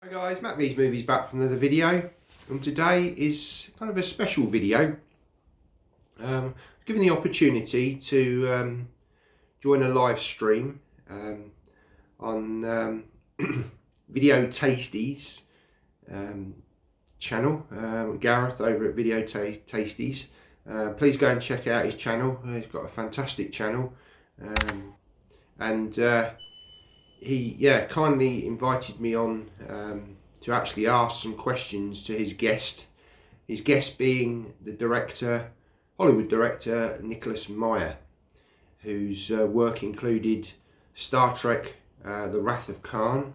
Hi guys, Matt V's Movies back from another video, and today is kind of a special video. Given the opportunity to join a live stream on Video Tasties channel, Gareth over at Video Tasties. Please go and check out his channel. He's got a fantastic channel, and he kindly invited me on to actually ask some questions to his guest. His guest being the Hollywood director Nicholas Meyer, whose work included Star Trek The Wrath of Khan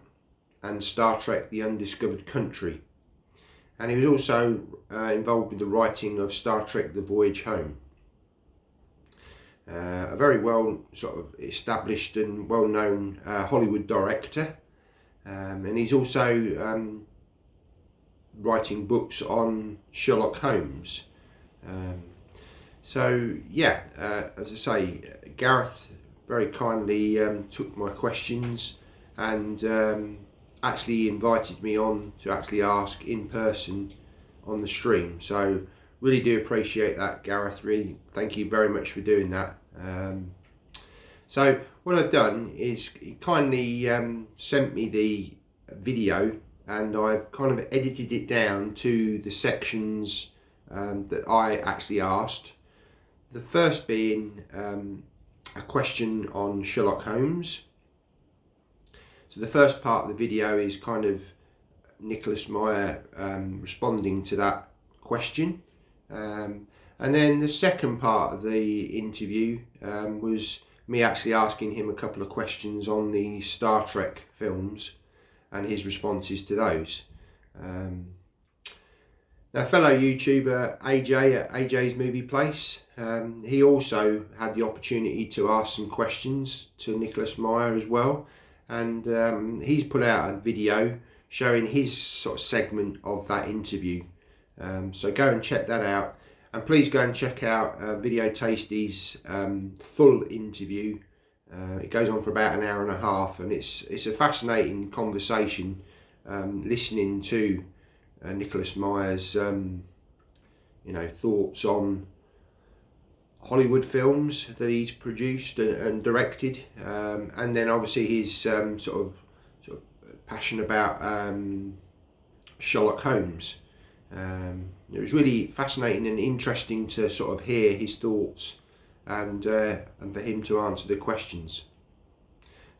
and Star Trek The Undiscovered Country. And he was also involved with the writing of Star Trek The Voyage Home. A very well sort of established and well-known Hollywood director, and he's also writing books on Sherlock Holmes. So yeah, as I say, Gareth very kindly took my questions and actually invited me on to actually ask in person on the stream. So really do appreciate that, Gareth. Really, thank you very much for doing that. So what I've done is he kindly sent me the video, and I've kind of edited it down to the sections that I actually asked. The first being a question on Sherlock Holmes. So the first part of the video is kind of Nicholas Meyer responding to that question. And then the second part of the interview was me actually asking him a couple of questions on the Star Trek films and his responses to those. Now, fellow YouTuber AJ at AJ's Movie Place, he also had the opportunity to ask some questions to Nicholas Meyer as well, and he's put out a video showing his sort of segment of that interview. So go and check that out. And please go and check out Video Tasties' full interview. It goes on for about an hour and a half, and it's a fascinating conversation listening to Nicholas Meyer's thoughts on Hollywood films that he's produced and directed, and then obviously his sort of passion about Sherlock Holmes. It was really fascinating and interesting to sort of hear his thoughts and for him to answer the questions.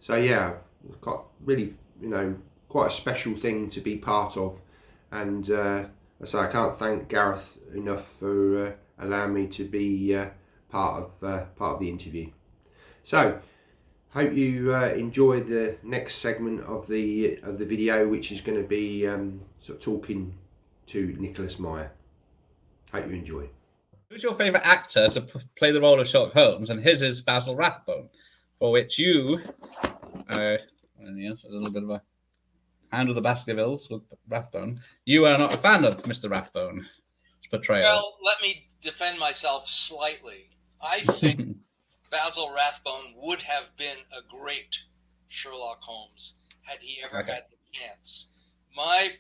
So yeah, I've got really quite a special thing to be part of, and so I can't thank Gareth enough for allowing me to be part of the interview. So hope you enjoy the next segment of the video, which is going to be sort of talking to Nicholas Meyer. Hope you enjoy. Who's your favourite actor to play the role of Sherlock Holmes? And his is Basil Rathbone, for which you yes, a little bit of a hand of the Baskervilles with Rathbone. You are not a fan of Mr Rathbone's portrayal. Well, let me defend myself slightly. I think Basil Rathbone would have been a great Sherlock Holmes had he ever had the chance. My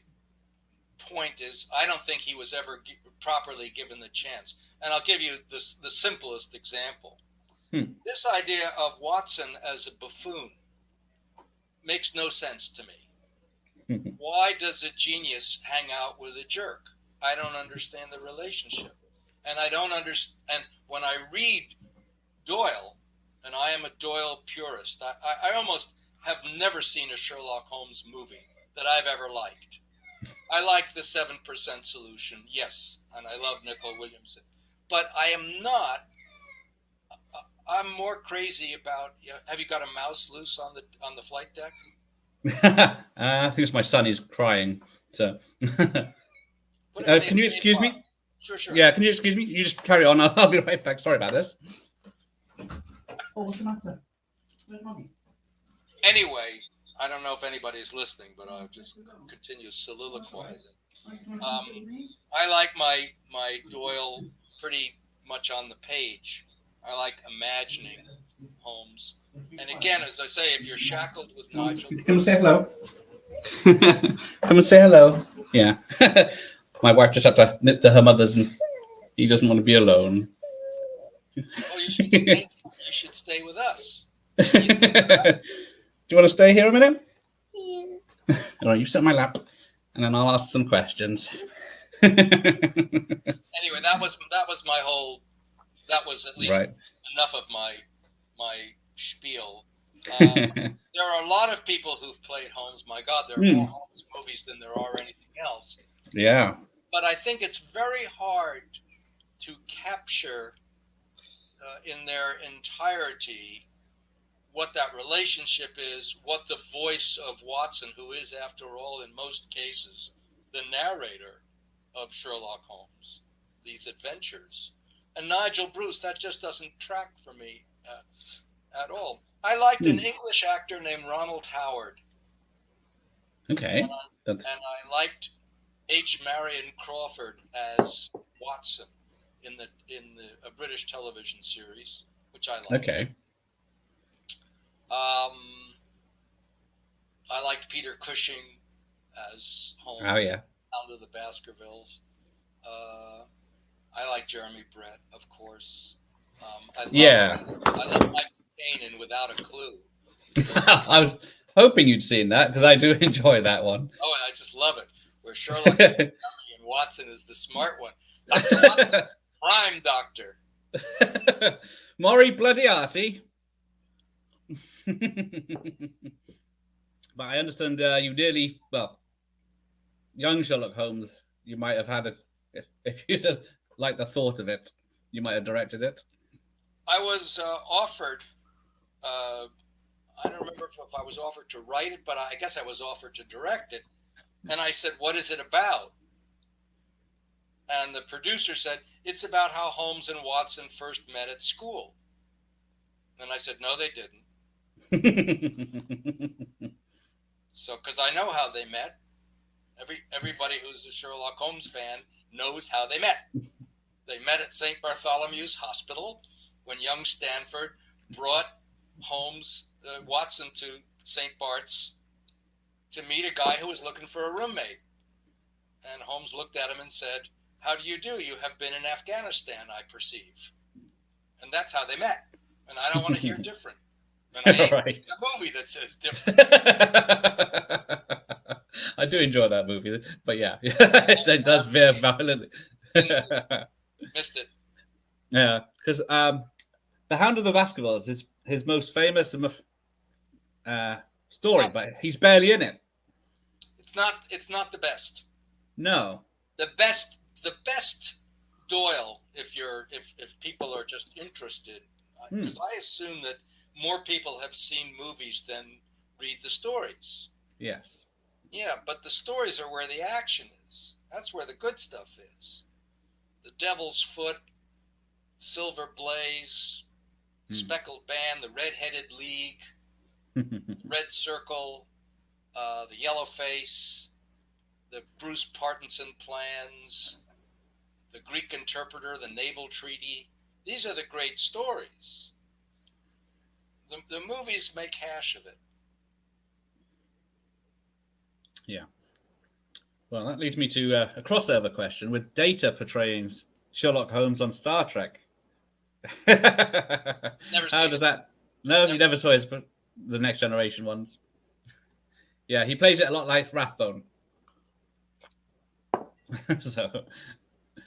point is, I don't think he was ever properly given the chance. And I'll give you the simplest example. This idea of Watson as a buffoon makes no sense to me. Why does a genius hang out with a jerk? I don't understand the relationship. And I don't understand. And when I read Doyle, and I am a Doyle purist, I almost have never seen a Sherlock Holmes movie that I've ever liked. I like the 7% Solution, yes, and I love Nicole Williamson. But I am not. I'm more crazy about. Have you got a mouse loose on the flight deck? I think it's my son. He's crying. So, can you excuse me? Sure. Yeah, can you excuse me? You just carry on. I'll be right back. Sorry about this. Oh, what's the matter? Where's Mommy? Anyway, I don't know if anybody's listening, but I'll just continue soliloquizing. I like my Doyle pretty much on the page. I like imagining Holmes. And again, as I say, if you're shackled with Nigel... Come say hello. Come and say hello. Yeah. My wife just had to nip to her mother's and he doesn't want to be alone. Oh, you should stay. You should stay with us. Do you want to stay here a minute? Yeah. All right, you sit on my lap, and then I'll ask some questions. Anyway, that was my whole. That was at least Right. enough of my spiel. There are a lot of people who've played Holmes. My God, there are more Holmes movies than there are anything else. Yeah. But I think it's very hard to capture in their entirety what that relationship is, what the voice of Watson, who is, after all, in most cases, the narrator of Sherlock Holmes, these adventures. And Nigel Bruce, that just doesn't track for me at all. I liked an English actor named Ronald Howard. Okay. And I liked H. Marion Crawford as Watson in a British television series, which I liked. Okay. I liked Peter Cushing as Holmes. Oh yeah. Hound of the Baskervilles. I like Jeremy Brett, of course. I love Michael Caine in Without a Clue. I was hoping you'd seen that because I do enjoy that one. Oh, I just love it. Where Sherlock is the dummy and Watson is the smart one. Dr. Watson, prime doctor. Maury bloody arty. But I understand you nearly, young Sherlock Holmes, you might have had it, if you'd have liked the thought of it, you might have directed it. I was offered, I don't remember if I was offered to write it, but I guess I was offered to direct it. And I said, what is it about? And the producer said, it's about how Holmes and Watson first met at school. And I said, no, they didn't. So, because I know how they met. Everybody who's a Sherlock Holmes fan knows how they met. They met at St. Bartholomew's Hospital when young Stanford brought Watson to St. Bart's to meet a guy who was looking for a roommate. And Holmes looked at him and said, how do? You have been in Afghanistan, I perceive. And that's how they met. And I don't want to hear different. And I hate Right. the movie that says different. I do enjoy that movie, but yeah, it does veer violently. Missed it. Yeah, because The Hound of the Baskervilles is his most famous story, but he's barely in it. It's not the best. No. The best Doyle, if people are just interested, because I assume that more people have seen movies than read the stories. Yes. Yeah, but the stories are where the action is. That's where the good stuff is. The Devil's Foot, Silver Blaze, Speckled Band, the Red-Headed League, Red Circle, the Yellow Face, the Bruce Partinson plans, the Greek Interpreter, the Naval Treaty. These are the great stories. The movies make hash of it. Yeah. Well, that leads me to a crossover question with Data portraying Sherlock Holmes on Star Trek. How does that? No, you never saw the Next Generation ones. Yeah, he plays it a lot like Rathbone. So.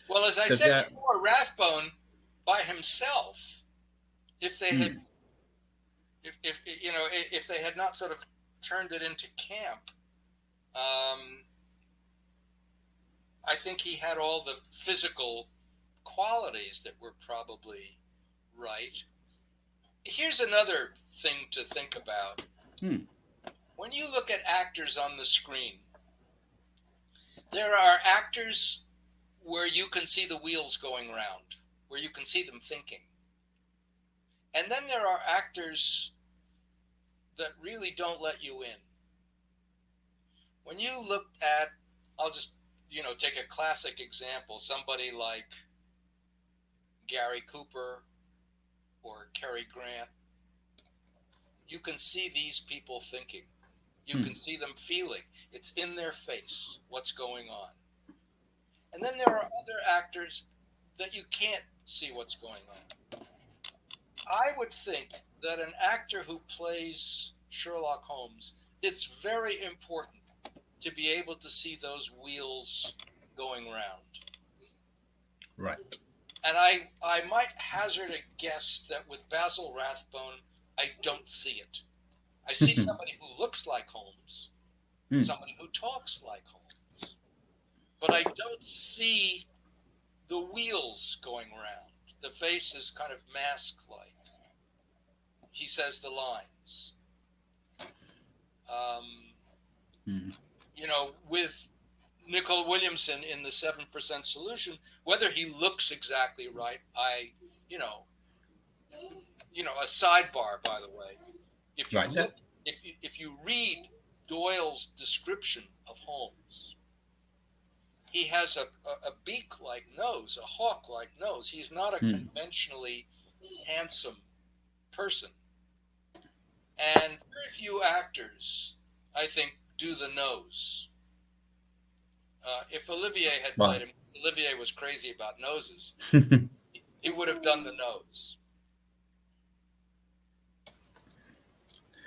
Well, as I said before, Rathbone by himself, if they had, if they had not sort of turned it into camp, I think he had all the physical qualities that were probably right. Here's another thing to think about. When you look at actors on the screen, there are actors where you can see the wheels going round, where you can see them thinking. And then there are actors that really don't let you in. When you look at, I'll just, take a classic example, somebody like Gary Cooper or Cary Grant, you can see these people thinking. You can see them feeling. It's in their face, what's going on. And then there are other actors that you can't see what's going on. I would think that an actor who plays Sherlock Holmes, it's very important to be able to see those wheels going round. Right. And I might hazard a guess that with Basil Rathbone, I don't see it. I see somebody who looks like Holmes, somebody who talks like Holmes, but I don't see the wheels going round. The face is kind of mask-like. He says the lines. You know, with Nicol Williamson in the 7% Solution, whether he looks exactly right, you know, a sidebar, by the way. If you look, if you read Doyle's description of Holmes, he has a beak-like nose, a hawk-like nose. He's not a conventionally handsome person. And very few actors, I think, do the nose. If Olivier had played him, Olivier was crazy about noses. He would have done the nose.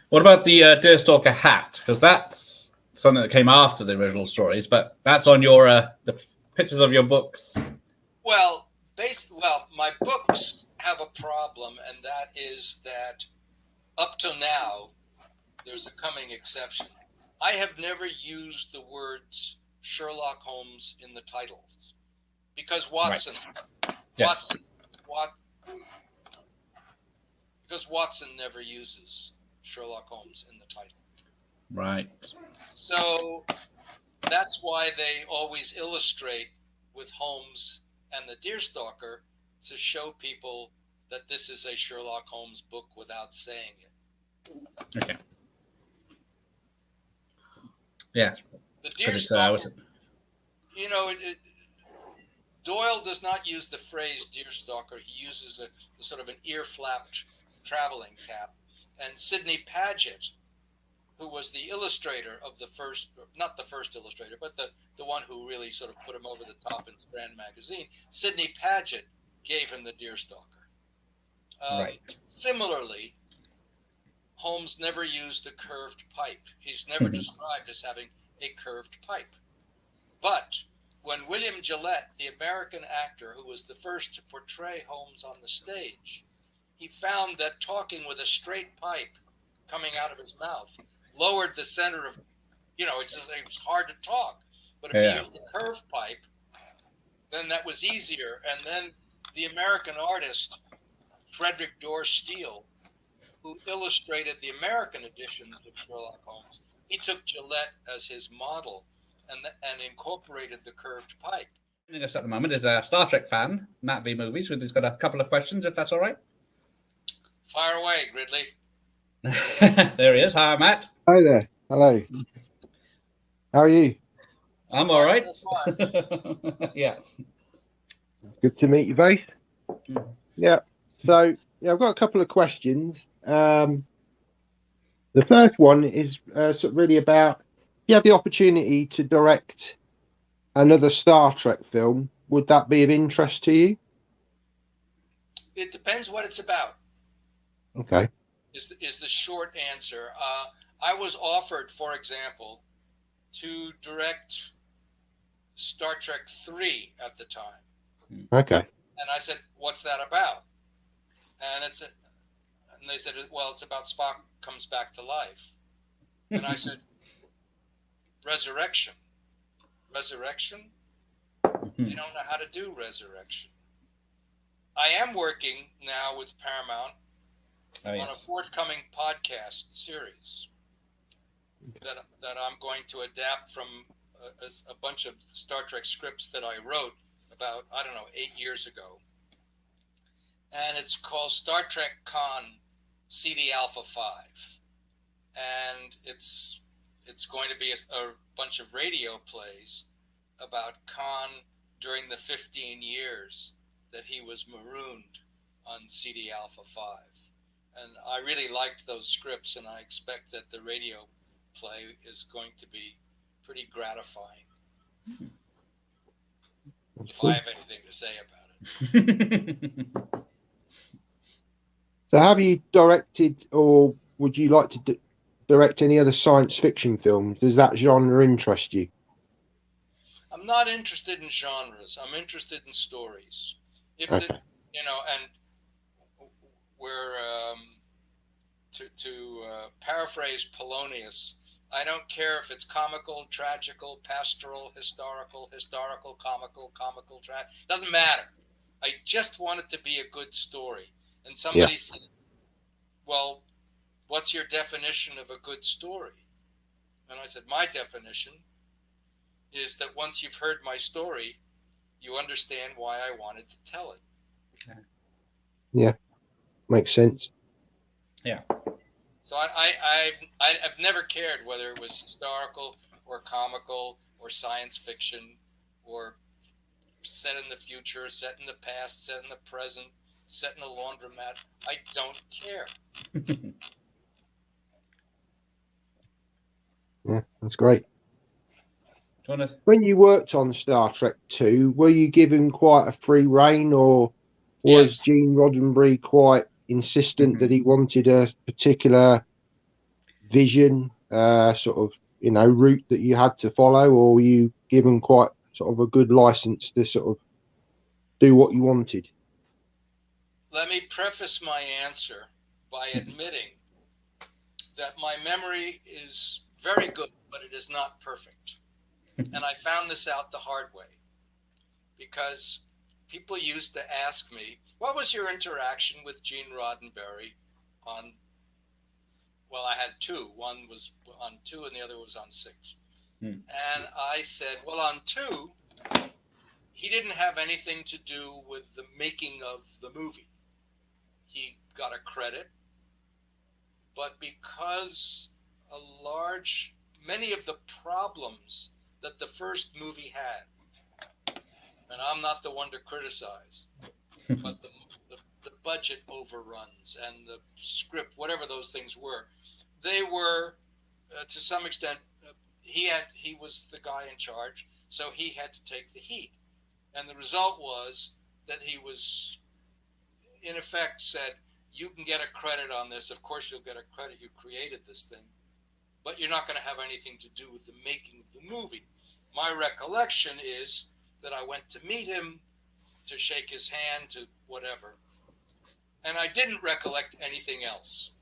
What about the Deerstalker hat? Because that's something that came after the original stories, but that's on your the pictures of your books. Well, my books have a problem, and that is that up to now, there's a coming exception. I have never used the words Sherlock Holmes in the titles because Watson, because Watson never uses Sherlock Holmes in the title. Right. So that's why they always illustrate with Holmes and the Deerstalker to show people that this is a Sherlock Holmes book without saying it. Okay. Yeah. The Deerstalker, you know, Doyle does not use the phrase Deerstalker. He uses a sort of an ear-flapped traveling cap. And Sidney Paget, who was the illustrator of the first, not the first illustrator, but the one who really sort of put him over the top in Strand magazine, Sidney Paget gave him the Deerstalker. Right. Similarly, Holmes never used a curved pipe. He's never described as having a curved pipe. But when William Gillette, the American actor who was the first to portray Holmes on the stage, he found that talking with a straight pipe coming out of his mouth lowered the center of, you know, it was hard to talk. But if he used a curved pipe, then that was easier. And then the American artist, Frederick Dorr Steele, who illustrated the American editions of Sherlock Holmes, he took Gillette as his model and incorporated the curved pipe. Joining us at the moment is a Star Trek fan, Matt V Movies, who's got a couple of questions, if that's all right. Fire away, Gridley. There he is. Hi, Matt. Hi there. Hello. How are you? I'm all right. Yeah. Good to meet you both. Yeah. So, I've got a couple of questions. The first one is sort of really about, if you had the opportunity to direct another Star Trek film, would that be of interest to you? It depends what it's about. Okay. Is the short answer. I was offered, for example, to direct Star Trek 3 at the time. Okay. And I said, what's that about? And they said, well, it's about Spock comes back to life. And I said, resurrection. Resurrection? You don't know how to do resurrection. I am working now with Paramount on a forthcoming podcast series that I'm going to adapt from a bunch of Star Trek scripts that I wrote about, 8 years ago. And it's called Star Trek Con CD Alpha 5. And it's going to be a bunch of radio plays about Khan during the 15 years that he was marooned on CD Alpha 5. And I really liked those scripts, and I expect that the radio play is going to be pretty gratifying. If I have anything to say about it. So have you directed, or would you like to direct any other science fiction films? Does that genre interest you? I'm not interested in genres. I'm interested in stories. If Okay. the, and we're to paraphrase Polonius, I don't care if it's comical, tragical, pastoral, historical, comical, doesn't matter. I just want it to be a good story. And somebody said, well, what's your definition of a good story? And I said, my definition is that once you've heard my story, you understand why I wanted to tell it. Yeah, makes sense. Yeah. So I've never cared whether it was historical or comical or science fiction or set in the future, set in the past, set in the present, set in a laundromat. I don't care. Yeah, that's great. Wanna... When you worked on Star Trek 2, were you given quite a free rein, or was Yes. Gene Roddenberry quite insistent that he wanted a particular vision, sort of, route that you had to follow, or were you given quite sort of a good license to sort of do what you wanted? Let me preface my answer by admitting that my memory is very good, but it is not perfect. And I found this out the hard way, because people used to ask me, what was your interaction with Gene Roddenberry on, well, I had two. One was on 2 and the other was on 6. And I said, well, on 2, he didn't have anything to do with the making of the movie. He got a credit, but because many of the problems that the first movie had, and I'm not the one to criticize, but the budget overruns and the script, whatever those things were, they were to some extent, he was the guy in charge, so he had to take the heat. And the result was that he was, in effect, said, you can get a credit on this. Of course, you'll get a credit. You created this thing, but you're not going to have anything to do with the making of the movie. My recollection is that I went to meet him, to shake his hand, to whatever, and I didn't recollect anything else.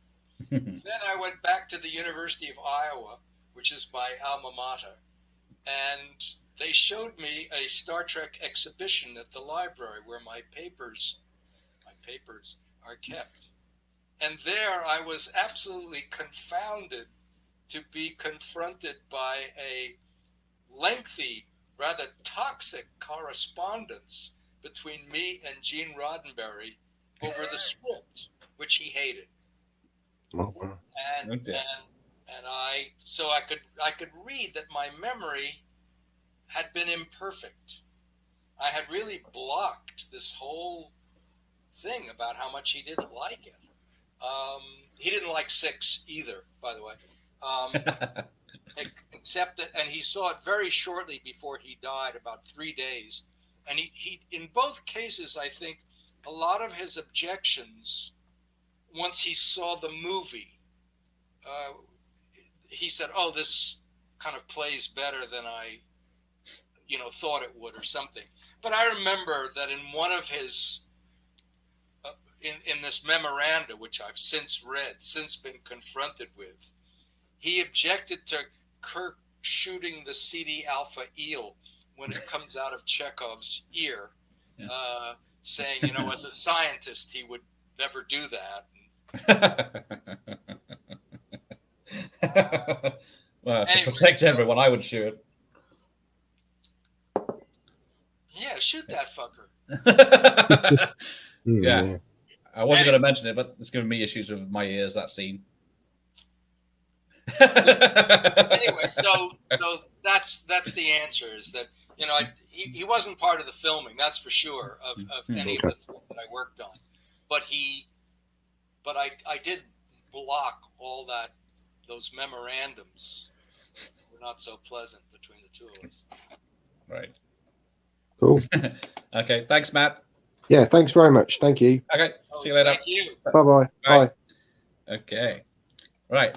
Then I went back to the University of Iowa, which is my alma mater, and they showed me a Star Trek exhibition at the library where my papers are kept. And there I was absolutely confounded to be confronted by a lengthy, rather toxic correspondence between me and Gene Roddenberry over the script, which he hated. Oh, wow. And I could read that my memory had been imperfect. I had really blocked this whole thing about how much he didn't like it. He didn't like 6 either, by the way. Except that, and he saw it very shortly before he died, about 3 days. And he in both cases, I think, a lot of his objections, once he saw the movie, he said, oh, this kind of plays better than I, thought it would or something. But I remember that in one of his, in this memoranda, which I've since been confronted with, he objected to Kirk shooting the CD Alpha eel when it comes out of Chekhov's ear, saying, as a scientist, he would never do that. Well, to Anyway, protect everyone, I would shoot. Yeah, shoot that fucker. Yeah. I wasn't going to mention it, but it's giving me issues with my ears, that scene. Anyway, so that's the answer, is that, he wasn't part of the filming, that's for sure, of any of the things that I worked on. But I did block all that those memorandums were not so pleasant between the two of us. Right. Cool. Okay. Thanks, Matt. Yeah, thanks very much. Thank you. Okay. See you later. Thank you. Bye-bye. Bye. Bye. Okay. Right.